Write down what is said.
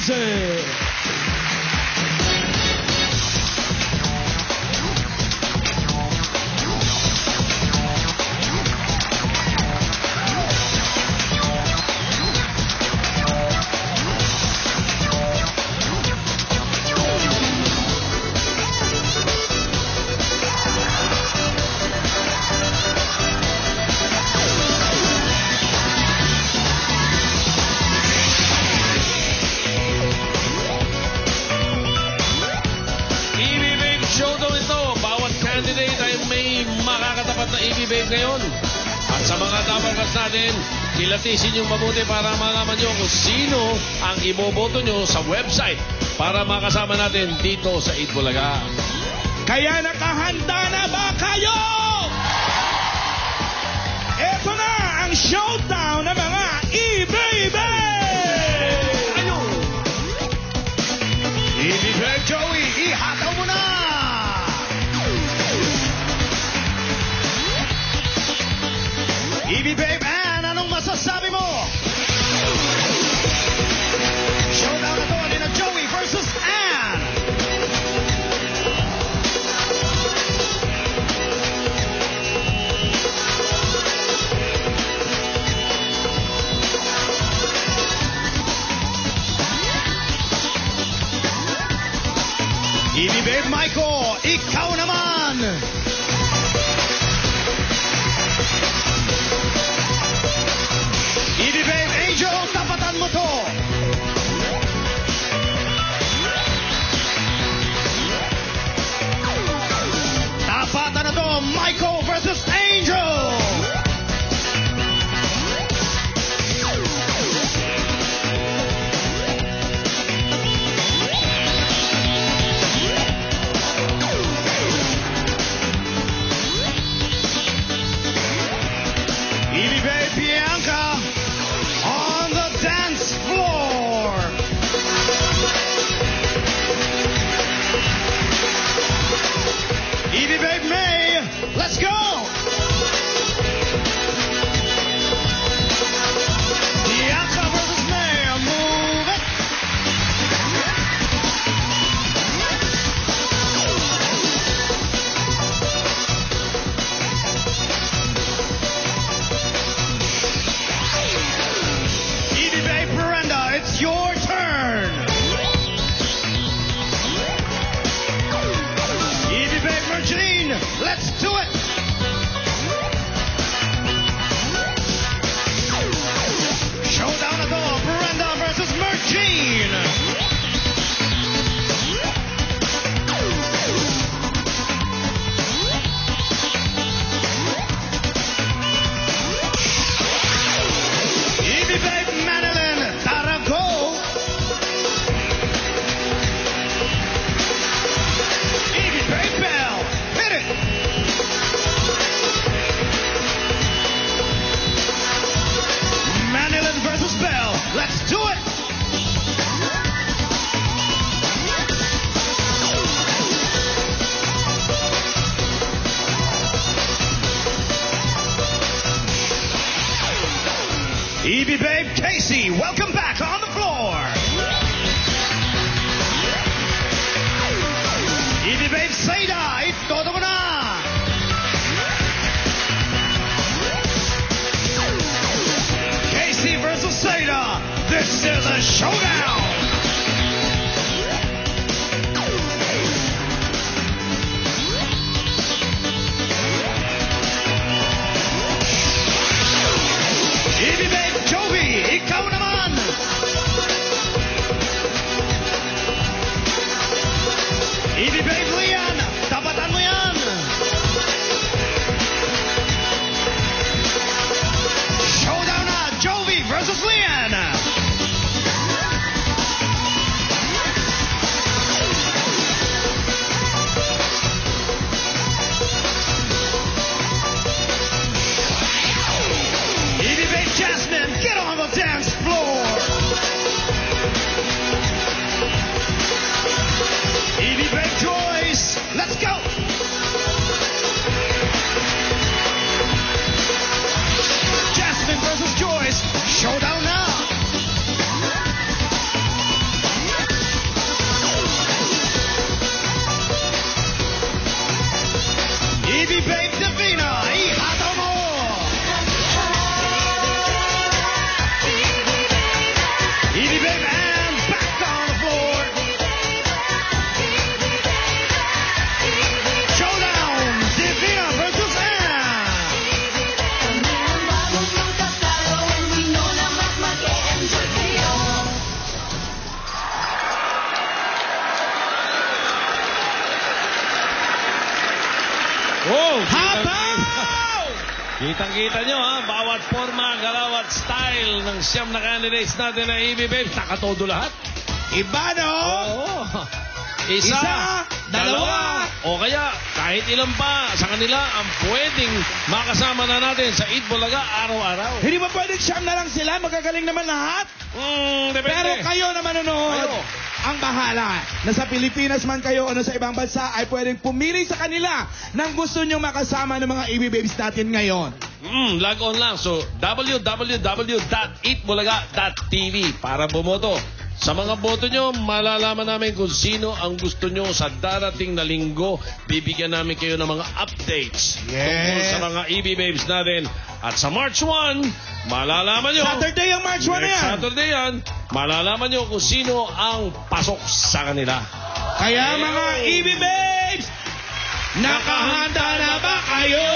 Music! Ngayon. At sa mga tabakas natin, kilatisin yung mabuti para malaman nyo kung sino ang iboboto nyo sa website para makasama natin dito sa Eat Bulaga. Kaya nakahanda na ba kayo? Ito na ang showdown ng mga E-Baby! Ayun! E-Baby Joey, ihataw mo na! Evie Babe Ann, anong masasabi mo? Showdown na to nina Joey versus Ann. Evie Babe Michael, ikaw naman. Evie Babe Angel, tapatan mo to. Tapatan na to, Michael versus Angel. Evie Babe Bianca on the dance floor. Evie Babe May, let's go. Bianca versus May, move it. Evie Babe Brenda, it's your turn. Evie Babe Mergine, let's do it. Showdown na to, Brenda versus Mergine. Evie Babe Madeline, gotta go. Evie Babe Bell, hit it. Madeline versus Bell, let's do it. Evie Babe Casey, welcome back on the floor. Evie Babe Seda, itodo mo na. Casey versus Seda, this is a showdown. Evie Babe Jovi, ikaw naman. Evie Babe Lian, tapatan mo yan. Showdown na, Jovi versus Lian. Kitang-kita nyo ha, bawat forma, galaw at style ng siyam na candidates natin na EB Babes, nakatodo lahat. Iba, no? Oo. Isa, dalawa, o kaya kahit ilan pa sa kanila ang pwedeng makasama na natin sa Eat Bulaga araw-araw. Hindi ba pwedeng siyam na lang sila? Magagaling naman lahat. Depende. Pero kayo na manonood, Kayo. ang bahala. Nasa Pilipinas man kayo o nasa ibang bansa ay pwedeng pumili sa kanila ng gusto nyong makasama ng mga EB Babes natin ngayon. Log on lang. So, www.eatbulaga.tv para bumoto. Sa mga boto nyo, malalaman namin kung sino ang gusto nyo sa darating na linggo. Bibigyan namin kayo ng mga updates tungkol sa mga EB Babes natin. At sa March 1, malalaman nyo. Saturday ang March 1 na yan. Saturday yan. Malalaman nyo kung sino ang pasok sa kanila. Kaya mga EB Babes, nakahanda na ba kayo?